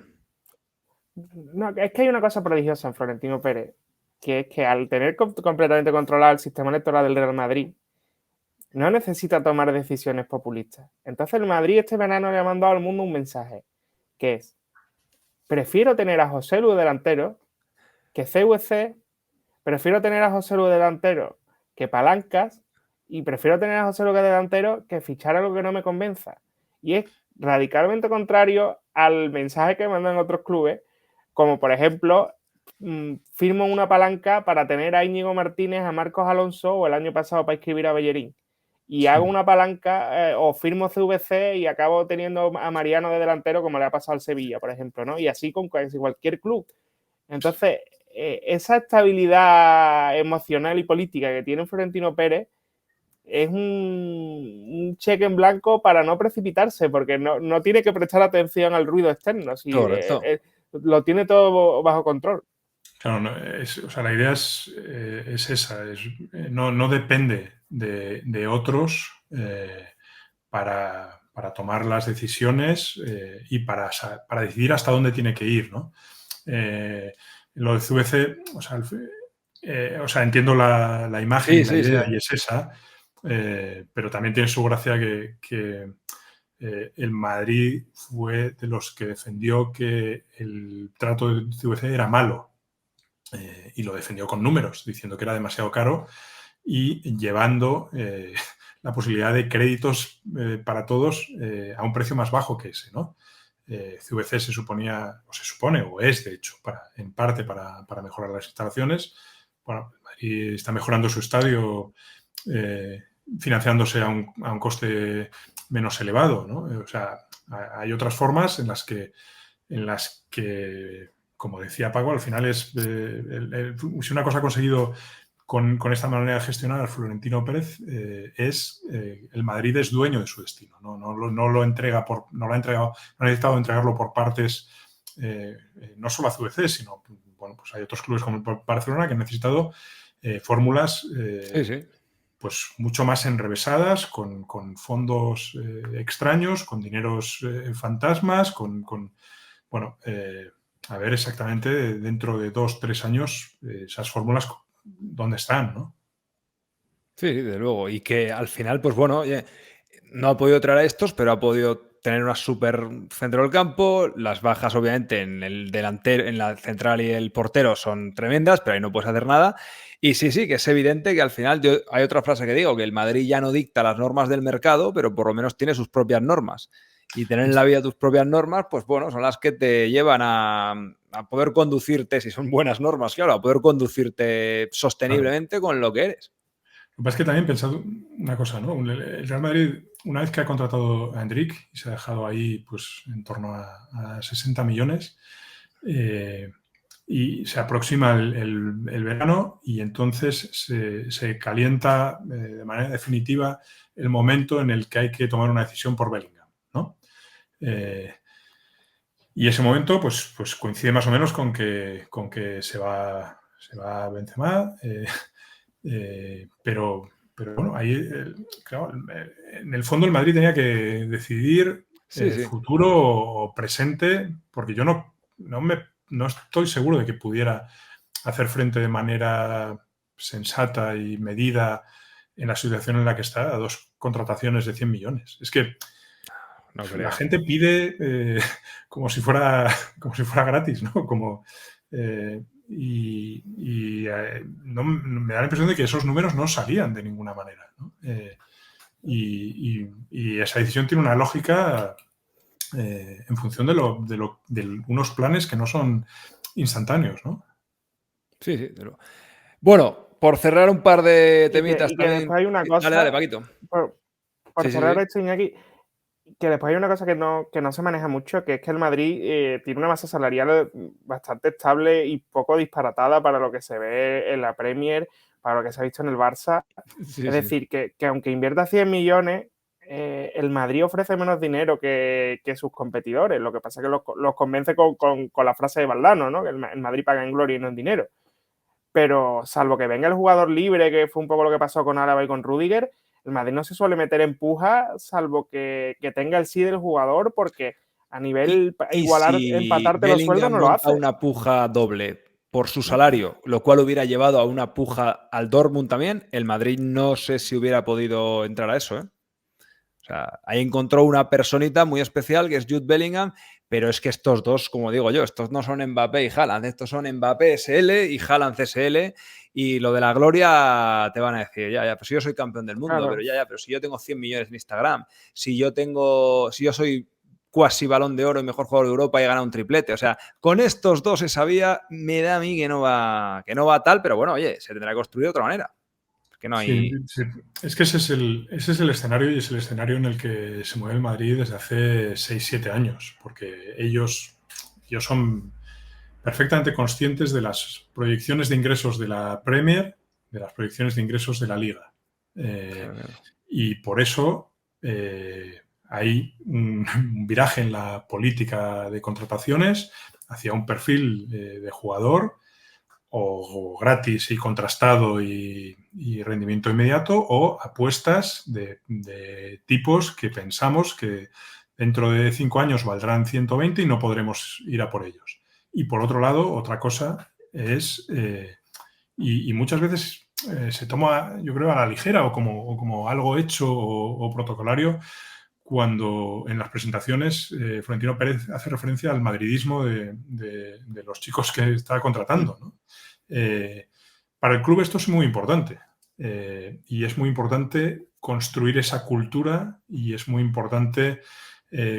No, es que hay una cosa prodigiosa en Florentino Pérez, que es que al tener completamente controlado el sistema electoral del Real Madrid, no necesita tomar decisiones populistas. Entonces el Madrid este verano le ha mandado al mundo un mensaje, que es: prefiero tener a José Lu delantero que CVC, prefiero tener a José Lu delantero que Palancas y prefiero tener a José Lu delantero que fichar algo que no me convenza. Y es radicalmente contrario al mensaje que mandan otros clubes, como por ejemplo, firmo una palanca para tener a Íñigo Martínez, a Marcos Alonso o el año pasado para inscribir a Bellerín. Y hago una palanca o firmo CVC y acabo teniendo a Mariano de delantero, como le ha pasado al Sevilla, por ejemplo, ¿no? Y así con cualquier club. Entonces, esa estabilidad emocional y política que tiene Florentino Pérez es un cheque en blanco para no precipitarse, porque no tiene que prestar atención al ruido externo. Si, lo tiene todo bajo control. Claro, la idea es esa, no depende de otros para tomar las decisiones y para decidir hasta dónde tiene que ir, ¿no? Lo de CVC, entiendo la imagen y la idea y es esa, pero también tiene su gracia que el Madrid fue de los que defendió que el trato de CVC era malo. Y lo defendió con números, diciendo que era demasiado caro y llevando la posibilidad de créditos para todos a un precio más bajo que ese, ¿no? CVC se supone, o es de hecho, en parte para mejorar las instalaciones. Bueno, Madrid está mejorando su estadio financiándose a un coste menos elevado, ¿no? O sea, hay otras formas en las que como decía Paco, al final si una cosa ha conseguido con esta manera de gestionar al Florentino Pérez el Madrid es dueño de su destino. No lo entrega no ha necesitado entregarlo por partes, no solo a CVC, sino pues hay otros clubes como el Barcelona que han necesitado fórmulas pues mucho más enrevesadas, con fondos extraños, con dineros fantasmas, a ver exactamente dentro de 2-3 años esas fórmulas dónde están, ¿no? Sí, desde luego. Y que al final, pues bueno, oye, no ha podido traer a estos, pero ha podido tener una súper centro del campo. Las bajas, obviamente, en el delantero, en la central y el portero son tremendas, pero ahí no puedes hacer nada. Y sí, que es evidente que al final hay otra frase que digo, que el Madrid ya no dicta las normas del mercado, pero por lo menos tiene sus propias normas. Y tener en la vida tus propias normas, pues bueno, son las que te llevan a poder conducirte, si son buenas normas, claro, a poder conducirte sosteniblemente con lo que eres. Lo que pasa es que también he pensado una cosa, ¿no? El Real Madrid, una vez que ha contratado a Endrick y se ha dejado ahí pues en torno a 60 millones, y se aproxima el verano y entonces se calienta de manera definitiva el momento en el que hay que tomar una decisión por Bellingham, ¿no? Y ese momento pues coincide más o menos con que se va Benzema, pero bueno, ahí, claro, en el fondo el Madrid tenía que decidir Sí, sí. futuro o presente, porque yo no estoy seguro de que pudiera hacer frente de manera sensata y medida en la situación en la que está a 2 contrataciones de 100 millones. Es que No la creo. gente pide como si fuera gratis, ¿no? Me da la impresión de que esos números no salían de ninguna manera, ¿no? Y esa decisión tiene una lógica en función de unos planes que no son instantáneos, ¿no? Sí, sí. Bueno, por cerrar un par de Y que, temitas y que también. después hay una Dale, dale, cosa, Paquito. por Sí, sí, cerrar sí. esto, Iñaki, que después hay una cosa que no se maneja mucho, que es que el Madrid tiene una masa salarial bastante estable y poco disparatada para lo que se ve en la Premier, para lo que se ha visto en el Barça. Sí, Es sí. decir, que aunque invierta 100 millones, el Madrid ofrece menos dinero que sus competidores. Lo que pasa es que los convence con la frase de Valdano, ¿no? Que el Madrid paga en gloria y no en dinero. Pero salvo que venga el jugador libre, que fue un poco lo que pasó con Álava y con Rüdiger, el Madrid no se suele meter en puja, salvo que tenga el sí del jugador, porque a nivel Y igualar, si empatarte los sueldos, Bellingham no lo monta hace. una puja doble por su salario, lo cual hubiera llevado a una puja al Dortmund también, el Madrid no sé si hubiera podido entrar a eso, ¿eh? O sea, ahí encontró una personita muy especial que es Jude Bellingham, pero es que estos dos, como digo yo, estos no son Mbappé y Haaland, estos son Mbappé SL y Haaland CSL, y lo de la gloria te van a decir, ya, pues yo soy campeón del mundo, Claro. pero pero si yo tengo 100 millones en Instagram, si yo soy cuasi balón de oro y mejor jugador de Europa y he ganado un triplete, o sea, con estos dos esa vía me da a mí que no va tal, pero bueno, oye, se tendrá que construir de otra manera. Que no hay... Sí, es que ese es el escenario y es el escenario en el que se mueve el Madrid desde hace 6-7 años, porque ellos son perfectamente conscientes de las proyecciones de ingresos de la Premier, de las proyecciones de ingresos de la Liga. Y por eso hay un viraje en la política de contrataciones hacia un perfil de jugador o gratis y contrastado y rendimiento inmediato, o apuestas de tipos que pensamos que dentro de 5 años valdrán 120 y no podremos ir a por ellos. Y por otro lado, otra cosa es, y muchas veces se toma, yo creo, a la ligera o como algo hecho o protocolario, cuando en las presentaciones Florentino Pérez hace referencia al madridismo de los chicos que está contratando, ¿no? Para el club esto es muy importante y es muy importante construir esa cultura y es muy importante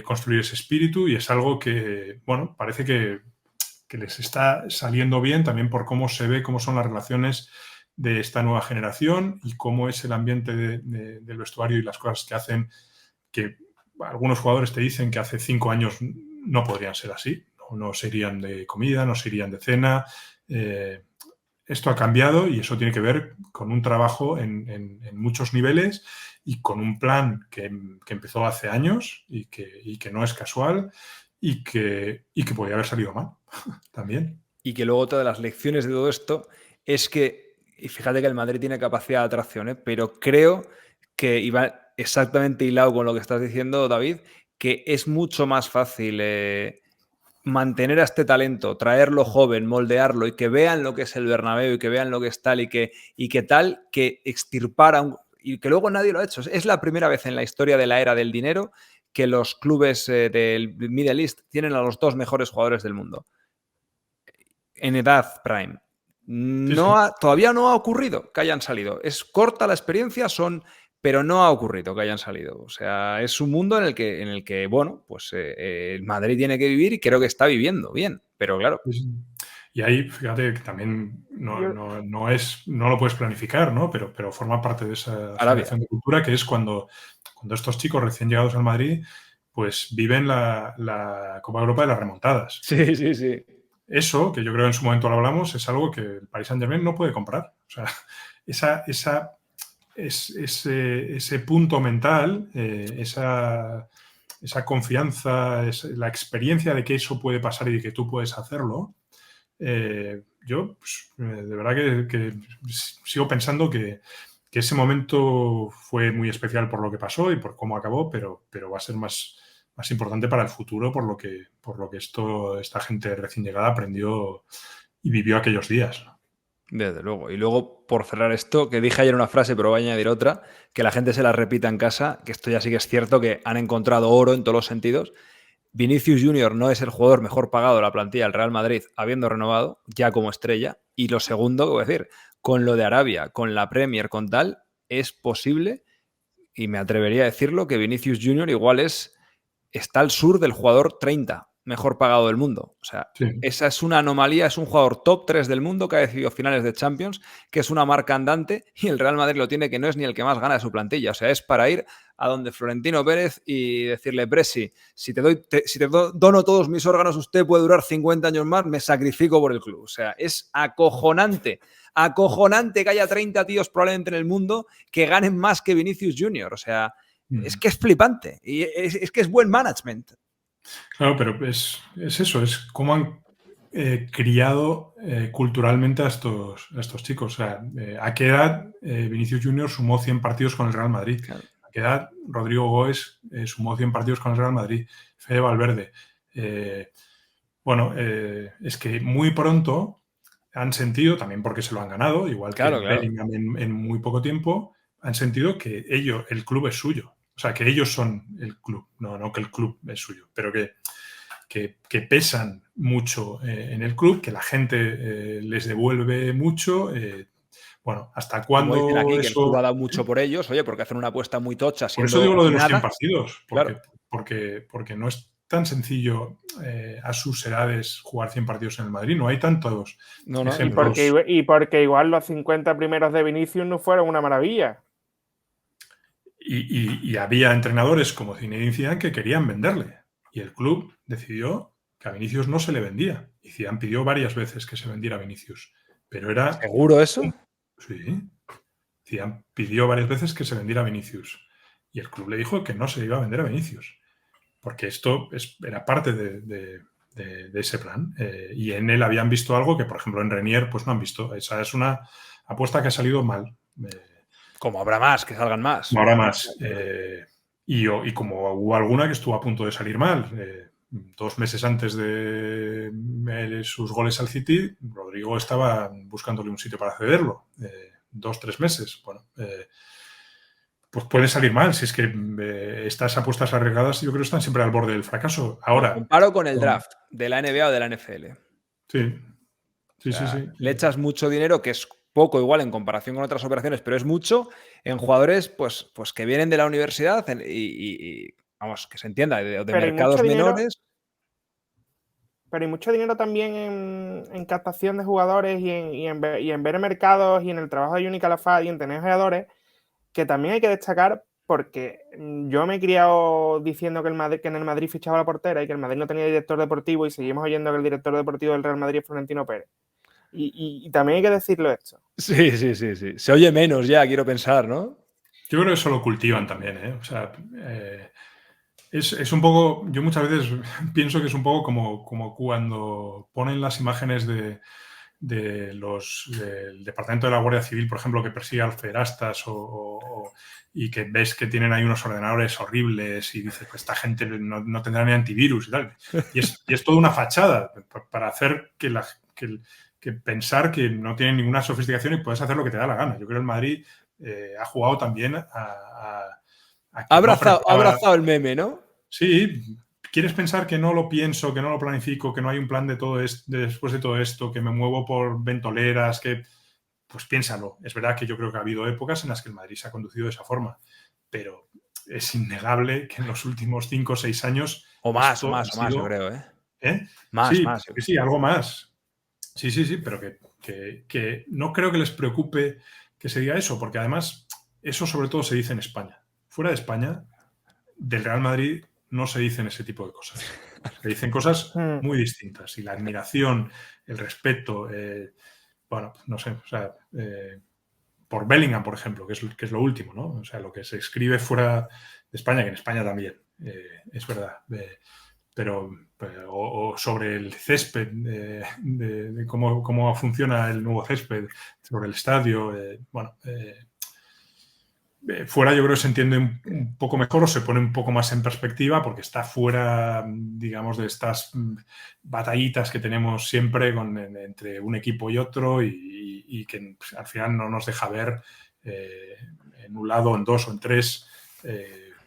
construir ese espíritu, y es algo que, bueno, parece que les está saliendo bien también por cómo se ve, cómo son las relaciones de esta nueva generación y cómo es el ambiente del vestuario y las cosas que hacen, que algunos jugadores te dicen que hace 5 años no podrían ser así, no se irían de comida, no se irían de cena. Esto ha cambiado y eso tiene que ver con un trabajo en muchos niveles y con un plan que empezó hace años y que no es casual y que podría haber salido mal también. Y que luego otra de las lecciones de todo esto es que, y fíjate que el Madrid tiene capacidad de atracción, ¿eh? Pero creo que iba exactamente hilado con lo que estás diciendo, David, que es mucho más fácil mantener a este talento, traerlo joven, moldearlo y que vean lo que es el Bernabéu y que vean lo que es tal y que extirpar y que luego nadie lo ha hecho. Es la primera vez en la historia de la era del dinero que los clubes del Middle East tienen a los 2 mejores jugadores del mundo en edad prime. Sí. Todavía no ha ocurrido que hayan salido. Es corta la experiencia, pero no ha ocurrido que hayan salido. O sea, es un mundo en el que bueno, pues el Madrid tiene que vivir y creo que está viviendo bien, pero claro. Y ahí, fíjate que también no lo puedes planificar, ¿no? Pero forma parte de esa generación de cultura, que es cuando estos chicos recién llegados al Madrid pues viven la Copa de Europa de las remontadas. Sí. eso, que yo creo en su momento lo hablamos, es algo que el Paris Saint-Germain no puede comprar. O sea, ese punto mental, esa confianza, la experiencia de que eso puede pasar y de que tú puedes hacerlo, yo pues, de verdad que sigo pensando que ese momento fue muy especial por lo que pasó y por cómo acabó, pero va a ser más importante para el futuro por lo que esta gente recién llegada aprendió y vivió aquellos días. Desde luego. Y luego, por cerrar esto, que dije ayer una frase, pero voy a añadir otra, que la gente se la repita en casa, que esto ya sí que es cierto, que han encontrado oro en todos los sentidos. Vinicius Junior no es el jugador mejor pagado de la plantilla del Real Madrid, habiendo renovado ya como estrella. Y lo segundo que voy a decir, con lo de Arabia, con la Premier, con tal, es posible, y me atrevería a decirlo, que Vinicius Junior igual está al sur del jugador 30 mejor pagado del mundo. O sea, Sí. esa es una anomalía, es un jugador top 3 del mundo que ha decidido finales de Champions, que es una marca andante, y el Real Madrid lo tiene, que no es ni el que más gana de su plantilla. O sea, es para ir a donde Florentino Pérez y decirle: Presi, si te dono todos mis órganos, usted puede durar 50 años más, me sacrifico por el club. O sea, es acojonante que haya 30 tíos probablemente en el mundo que ganen más que Vinicius Junior. O sea, es que es flipante y es que es buen management. Claro, pero es eso, es cómo han criado culturalmente a estos chicos. O sea, ¿a qué edad Vinicius Junior sumó 100 partidos con el Real Madrid? Claro. ¿A qué edad Rodrigo Goes sumó 100 partidos con el Real Madrid? Fede Valverde. Es que muy pronto han sentido, también porque se lo han ganado, igual Claro, que claro. Bellingham en muy poco tiempo, han sentido que el club es suyo. O sea, que ellos son el club, no que el club es suyo, pero que pesan mucho en el club, que la gente les devuelve mucho. Bueno, ¿hasta Como cuándo dicen aquí, que el club eso? ha dado mucho por ellos, oye, porque hacen una apuesta muy tocha Por eso siendo digo lo de los 100 nada. partidos, Claro. porque no es tan sencillo a sus edades jugar 100 partidos en el Madrid. No hay tantos ejemplos. Y porque igual los 50 primeros de Vinicius no fueron una maravilla. Y había entrenadores como Zinedine Zidane que querían venderle. Y el club decidió que a Vinicius no se le vendía. Y Zidane pidió varias veces que se vendiera a Vinicius. Pero era... ¿Seguro eso? Sí. Zidane pidió varias veces que se vendiera a Vinicius. Y el club le dijo que no se le iba a vender a Vinicius. Porque esto era parte de ese plan. Y en él habían visto algo que, por ejemplo, en Renier pues no han visto. Esa es una apuesta que ha salido mal. Como habrá más, que salgan más. No habrá más. Y como hubo alguna que estuvo a punto de salir mal. 2 meses antes de sus goles al City, Rodrigo estaba buscándole un sitio para cederlo. 2-3 meses. Bueno, pues puede salir mal. Si es que estas apuestas arriesgadas, yo creo que están siempre al borde del fracaso. Ahora. Lo comparo con el draft de la NBA o de la NFL. Sí. Sí, o sea, sí. Le echas mucho dinero, que es poco igual en comparación con otras operaciones, pero es mucho en jugadores pues que vienen de la universidad y vamos, que se entienda, de mercados menores. Pero hay mucho dinero también en captación de jugadores y en ver mercados y en el trabajo de Juni Calafat y en tener jugadores, que también hay que destacar, porque yo me he criado diciendo que en el Madrid fichaba la portera y que el Madrid no tenía director deportivo, y seguimos oyendo que el director deportivo del Real Madrid es Florentino Pérez. Y también hay que decirlo esto. Sí. Se oye menos ya, quiero pensar, ¿no? Yo creo que eso lo cultivan también, ¿eh? O sea, es un poco, yo muchas veces pienso que es un poco como cuando ponen las imágenes del Departamento de la Guardia Civil, por ejemplo, que persigue a los pederastas y que ves que tienen ahí unos ordenadores horribles y dices, pues esta gente no tendrá ni antivirus y tal. Y es toda una fachada para hacer que pensar que no tienen ninguna sofisticación y puedes hacer lo que te da la gana. Yo creo que el Madrid ha jugado también ha abrazado el meme, ¿no? Sí, quieres pensar que no lo pienso, que no lo planifico, que no hay un plan de todo después de todo esto, que me muevo por ventoleras, pues piénsalo. Es verdad que yo creo que ha habido épocas en las que el Madrid se ha conducido de esa forma, pero es innegable que en los últimos 5 o 6 años... O más, yo creo, ¿eh? Sí, algo más. Sí, pero que no creo que les preocupe que se diga eso, porque además eso sobre todo se dice en España. Fuera de España, del Real Madrid no se dicen ese tipo de cosas. Se dicen cosas muy distintas. Y la admiración, el respeto, bueno, no sé, o sea, por Bellingham, por ejemplo, que es lo último, ¿no? O sea, lo que se escribe fuera de España, que en España también, es verdad. O sobre el césped, de cómo funciona el nuevo césped, sobre el estadio, bueno, fuera yo creo que se entiende un poco mejor o se pone un poco más en perspectiva porque está fuera, digamos, de estas batallitas que tenemos siempre entre un equipo y otro y que pues, al final no nos deja ver en un lado, en dos o en tres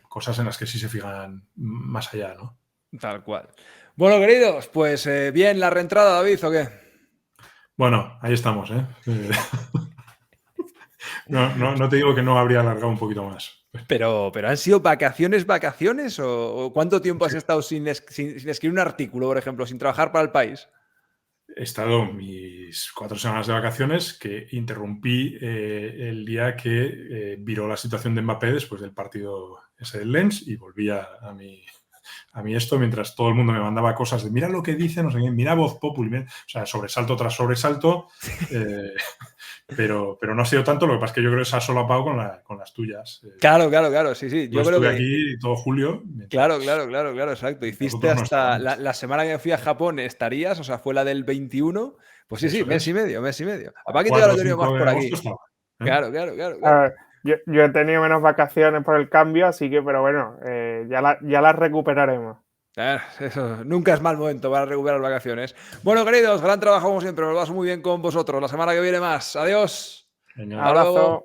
cosas en las que sí se fijan más allá, ¿no? Tal cual. Bueno, queridos, pues bien la reentrada, David, ¿o qué? Bueno, ahí estamos, ¿eh? No te digo que no habría alargado un poquito más. Pero ¿han sido vacaciones o cuánto tiempo has estado sin escribir un artículo, por ejemplo, sin trabajar para El País? He estado mis 4 semanas de vacaciones que interrumpí el día que viró la situación de Mbappé después del partido ese del Lens y volví a mí esto mientras todo el mundo me mandaba cosas de mira lo que dice, no sé qué, mira Voz Populi, o sea, sobresalto tras sobresalto, pero no ha sido tanto, lo que pasa es que yo creo que se ha solapado con las tuyas. Claro, sí. Yo estuve aquí todo julio. Claro, exacto. Hiciste hasta la semana que fui a Japón estarías, o sea, fue la del 21, pues sí, mes y medio. A Paquito ya lo he tenido más por aquí. Claro. Yo he tenido menos vacaciones por el cambio, así que, pero bueno, ya las recuperaremos. Eso, nunca es mal momento para recuperar vacaciones. Bueno, queridos, gran trabajo como siempre. Nos vas muy bien con vosotros. La semana que viene más. Adiós. Abrazo.